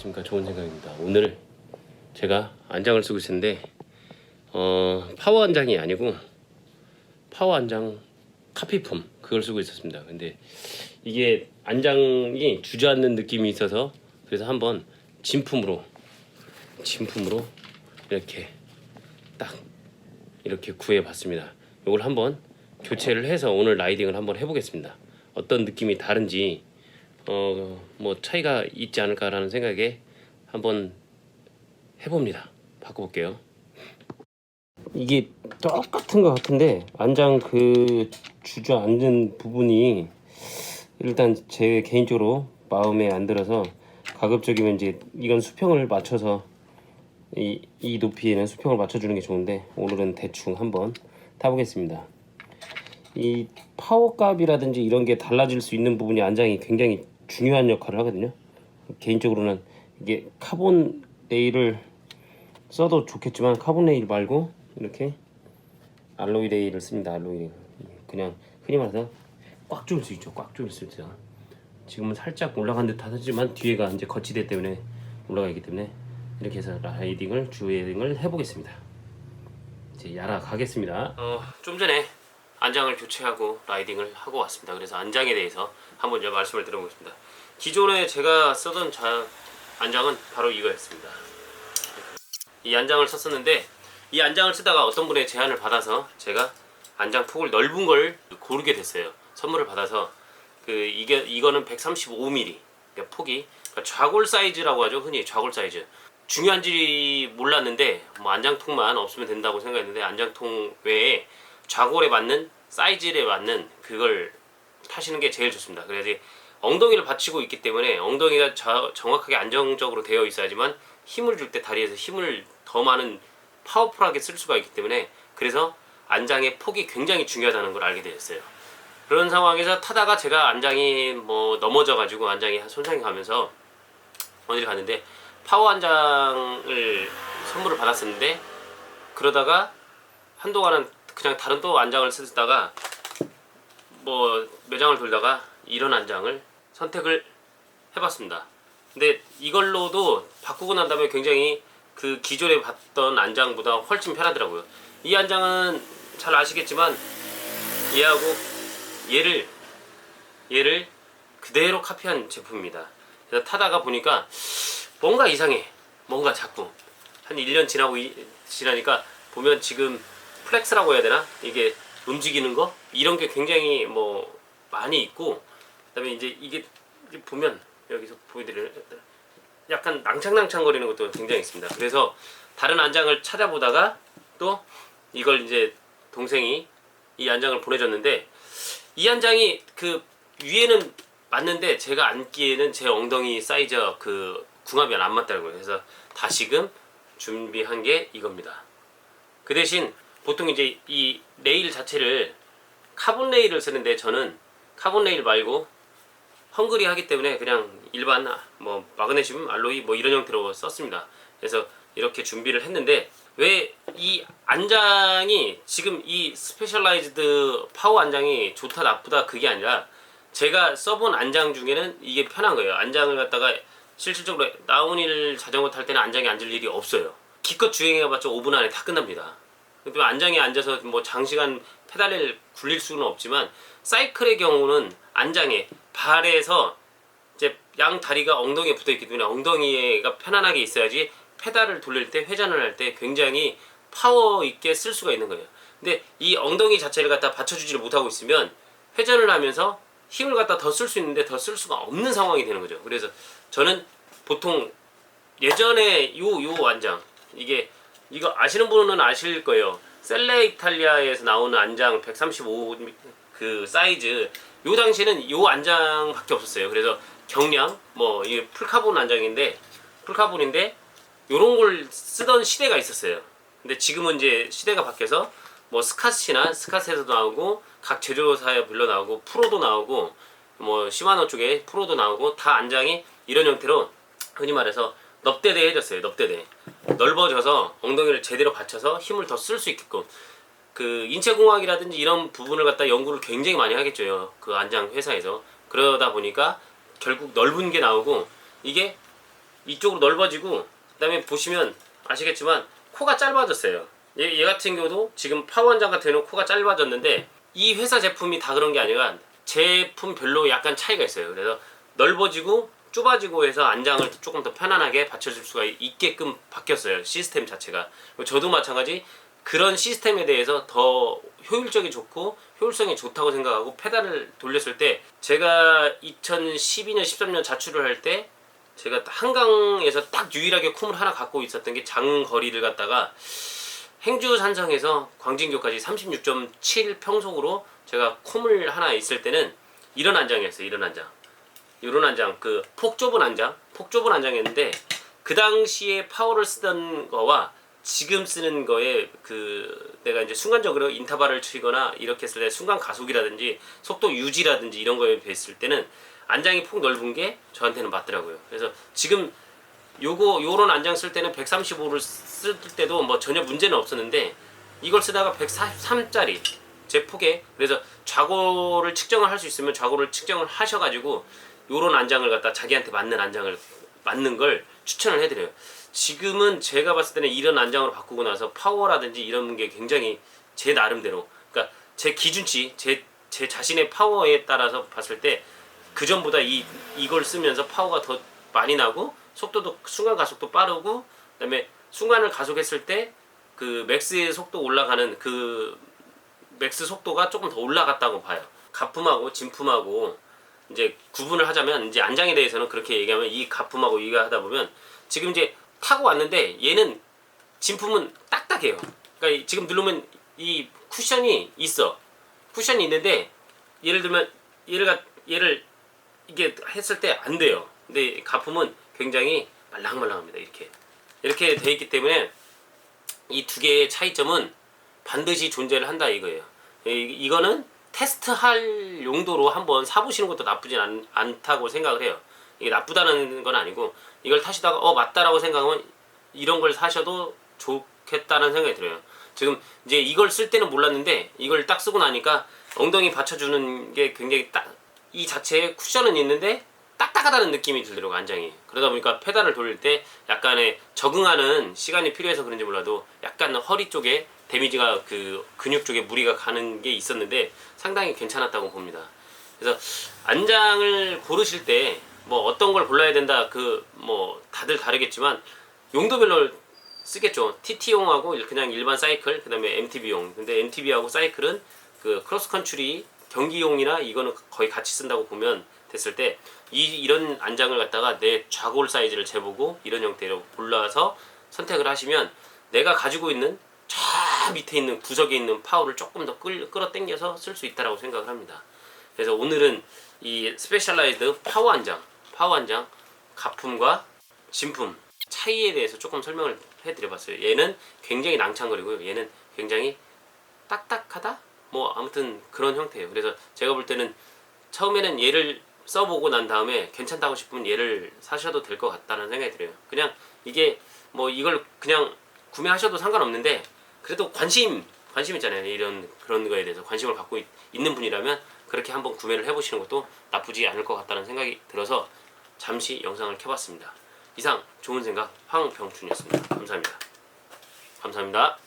안녕하십니까. 좋은 생각입니다. 오늘 제가 안장을 쓰고 있는데 파워 안장이 아니고 파워 안장 카피폼 그걸 쓰고 있었습니다. 근데 이게 안장이 주저앉는 느낌이 있어서 그래서 한번 진품으로 이렇게 딱 이렇게 구해봤습니다. 이걸 한번 교체를 해서 오늘 라이딩을 한번 해보겠습니다. 어떤 느낌이 다른지 뭐 차이가 있지 않을까라는 생각에 한번 해봅니다. 바꿔볼게요. 이게 똑같은 것 같은데 안장 그 주저앉는 부분이 일단 제 개인적으로 마음에 안 들어서 가급적이면 이제 이건 수평을 맞춰서 이 높이에는 수평을 맞춰주는 게 좋은데 오늘은 대충 한번 타보겠습니다. 이 파워 값이라든지 이런 게 달라질 수 있는 부분이 안장이 굉장히 중요한 역할을 하거든요. 개인적으로는 이게 카본 레일을 써도 좋겠지만 카본 레일 말고 이렇게 알로이 레일을 씁니다. 알로이 레일. 그냥 흔히 말해서 꽉 조일 수 있죠. 꽉 조일 수 있죠. 지금은 살짝 올라간 듯 하지만 뒤에가 이제 거치대 때문에 올라가 있기 때문에 이렇게 해서 주행을 해보겠습니다. 이제 야라 가겠습니다. 좀 전에 안장을 교체하고 라이딩을 하고 왔습니다. 그래서 안장에 대해서 한번 이제 말씀을 드려보겠습니다. 기존에 제가 쓰던 안장은 바로 이거였습니다. 이 안장을 썼었는데 이 안장을 쓰다가 어떤 분의 제안을 받아서 제가 안장 폭을 넓은 걸 고르게 됐어요. 선물을 받아서 이거는 135mm 그러니까 폭이 그러니까 좌골 사이즈라고 하죠. 흔히 좌골 사이즈. 중요한지 몰랐는데 뭐 안장통만 없으면 된다고 생각했는데 안장통 외에 좌골에 맞는 사이즈에 맞는 그걸 타시는 게 제일 좋습니다. 그래야지 엉덩이를 받치고 있기 때문에 엉덩이가 정확하게 안정적으로 되어 있어야지만 힘을 줄 때 다리에서 힘을 더 많은 파워풀하게 쓸 수가 있기 때문에 그래서 안장의 폭이 굉장히 중요하다는 걸 알게 되었어요. 그런 상황에서 타다가 제가 안장이 뭐 넘어져 가지고 안장이 손상이 가면서 어디를 갔는데 파워 안장을 선물을 받았었는데 그러다가 한동안은 그냥 다른 또 안장을 쓰다가 뭐 매장을 돌다가 이런 안장을 선택을 해봤습니다. 근데 이걸로도 바꾸고 난 다음에 굉장히 그 기존에 봤던 안장보다 훨씬 편하더라고요. 이 안장은 잘 아시겠지만 얘하고 얘를 그대로 카피한 제품입니다. 그래서 타다가 보니까 뭔가 이상해. 뭔가 자꾸 한 1년 지나니까 보면 지금 플렉스라고 해야 되나? 이게 움직이는 거? 이런 게 굉장히 뭐 많이 있고 그다음에 이제 이게 보면 여기서 보여드리는 약간 낭창낭창 거리는 것도 굉장히 있습니다. 그래서 다른 안장을 찾아보다가 또 이걸 이제 동생이 이 안장을 보내줬는데 이 안장이 그 위에는 맞는데 제가 앉기에는 제 엉덩이 사이즈 그 궁합이 안 맞더라고요. 그래서 다시금 준비한 게 이겁니다. 그 대신 보통 이제 이 레일 자체를 카본 레일을 쓰는데 저는 카본 레일 말고 헝그리 하기 때문에 그냥 일반 뭐 마그네슘 알로이 뭐 이런 형태로 썼습니다. 그래서 이렇게 준비를 했는데 왜 이 안장이 지금 이 스페셜라이즈드 파워 안장이 좋다 나쁘다 그게 아니라 제가 써본 안장 중에는 이게 편한 거예요. 안장을 갖다가 실질적으로 다운힐 자전거 탈 때는 안장에 앉을 일이 없어요. 기껏 주행해봤자 5분 안에 다 끝납니다. 또 안장에 앉아서 뭐 장시간 페달을 굴릴 수는 없지만 사이클의 경우는 안장에 발에서 이제 양 다리가 엉덩이에 붙어있기 때문에 엉덩이가 편안하게 있어야지 페달을 돌릴 때 회전을 할 때 굉장히 파워 있게 쓸 수가 있는 거예요. 근데 이 엉덩이 자체를 갖다 받쳐주지를 못하고 있으면 회전을 하면서 힘을 갖다 더 쓸 수 있는데 더 쓸 수가 없는 상황이 되는 거죠. 그래서 저는 보통 예전에 요 안장 이거 아시는 분은 아실 거예요. 셀레 이탈리아에서 나오는 안장 135 그 사이즈 요 당시에는 요 안장밖에 없었어요. 그래서 경량 뭐 이게 풀카본 안장인데 풀카본인데 요런 걸 쓰던 시대가 있었어요. 근데 지금은 이제 시대가 바뀌어서 뭐 스캇에서도 나오고 각 제조사에 불러 나오고 프로도 나오고 뭐 시마노 쪽에 프로도 나오고 다 안장이 이런 형태로 흔히 말해서 넙대대 해졌어요. 넙대대 넓어져서 엉덩이를 제대로 받쳐서 힘을 더 쓸 수 있게끔 그 인체공학이라든지 이런 부분을 갖다 연구를 굉장히 많이 하겠죠. 그 안장 회사에서. 그러다 보니까 결국 넓은 게 나오고 이게 이쪽으로 넓어지고 그다음에 보시면 아시겠지만 코가 짧아졌어요. 얘 같은 경우도 지금 파워 안장 같은 경우는 코가 짧아졌는데 이 회사 제품이 다 그런 게 아니라 제품별로 약간 차이가 있어요. 그래서 넓어지고 좁아지고 해서 안장을 조금 더 편안하게 받쳐줄 수가 있게끔 바뀌었어요. 시스템 자체가. 저도 마찬가지 그런 시스템에 대해서 더 효율적이 좋고 효율성이 좋다고 생각하고 페달을 돌렸을 때 제가 2012년 13년 자출을 할 때 제가 한강에서 딱 유일하게 콤을 하나 갖고 있었던 게 장거리를 갖다가 행주 산성에서 광진교까지 36.7 평속으로 제가 콤을 하나 있을 때는 이런 안장이었어요. 이런 안장. 이런 안장, 그 폭 좁은 안장이었는데 그 당시에 파워를 쓰던 거와 지금 쓰는 거에 그 내가 이제 순간적으로 인터벌을 치거나 이렇게 했을 때 순간 가속이라든지 속도 유지라든지 이런 거에 비했을 때는 안장이 폭 넓은 게 저한테는 맞더라고요. 그래서 지금 요런 안장 쓸 때는 135를 쓸 때도 뭐 전혀 문제는 없었는데 이걸 쓰다가 143짜리 제 폭에 그래서 좌고를 측정을 할 수 있으면 좌고를 측정을 하셔가지고 요런 안장을 갖다 자기한테 맞는 걸 추천을 해드려요. 지금은 제가 봤을 때는 이런 안장으로 바꾸고 나서 파워라든지 이런 게 굉장히 제 나름대로 그러니까 제 기준치 제 자신의 파워에 따라서 봤을 때 그전보다 이걸 쓰면서 파워가 더 많이 나고 속도도 순간 가속도 빠르고 그다음에 순간을 가속했을 때 그 맥스 속도 올라가는 그 맥스 속도가 조금 더 올라갔다고 봐요. 가품하고 진품하고 이제 구분을 하자면 이제 안장에 대해서는 그렇게 얘기하면 이 가품하고 이거 하다 보면 지금 이제 타고 왔는데 얘는 진품은 딱딱해요. 그러니까 지금 누르면 이 쿠션이 있어. 쿠션이 있는데 예를 들면 얘를 이게 했을 때 안 돼요. 근데 가품은 굉장히 말랑말랑합니다. 이렇게 돼 있기 때문에 이 두 개의 차이점은 반드시 존재를 한다 이거예요. 이거는 테스트할 용도로 한번 사보시는 것도 나쁘진 않다고 생각을 해요. 이게 나쁘다는 건 아니고 이걸 타시다가 맞다라고 생각하면 이런 걸 사셔도 좋겠다는 생각이 들어요. 지금 이제 이걸 쓸 때는 몰랐는데 이걸 딱 쓰고 나니까 엉덩이 받쳐주는 게 굉장히 이 자체에 쿠션은 있는데 딱딱하다는 느낌이 들더라고 안장이. 그러다 보니까 페달을 돌릴 때 약간의 적응하는 시간이 필요해서 그런지 몰라도 약간 허리 쪽에 데미지가 그 근육 쪽에 무리가 가는 게 있었는데 상당히 괜찮았다고 봅니다. 그래서 안장을 고르실 때 뭐 어떤 걸 골라야 된다 그 뭐 다들 다르겠지만 용도별로 쓰겠죠. TT용하고 그냥 일반 사이클 그다음에 MTB용. 근데 MTB하고 사이클은 그 크로스컨트리 경기용이나 이거는 거의 같이 쓴다고 보면 됐을 때 이런 안장을 갖다가 내 좌골 사이즈를 재보고 이런 형태로 골라서 선택을 하시면 내가 가지고 있는 저 밑에 있는 구석에 있는 파워를 조금 더 끌어당겨서 쓸 수 있다라고 생각을 합니다. 그래서 오늘은 이 스페셜라이즈드 파워 안장 가품과 진품 차이에 대해서 조금 설명을 해드려봤어요. 얘는 굉장히 낭창거리고요. 얘는 굉장히 딱딱하다? 뭐 아무튼 그런 형태예요. 그래서 제가 볼 때는 처음에는 얘를 써보고 난 다음에 괜찮다고 싶으면 얘를 사셔도 될 것 같다는 생각이 들어요. 그냥 이게 뭐 이걸 그냥 구매하셔도 상관없는데 그래도 관심 있잖아요. 이런 그런 거에 대해서 관심을 갖고 있는 분이라면 그렇게 한번 구매를 해보시는 것도 나쁘지 않을 것 같다는 생각이 들어서 잠시 영상을 켜봤습니다. 이상 좋은 생각 황병춘이었습니다. 감사합니다.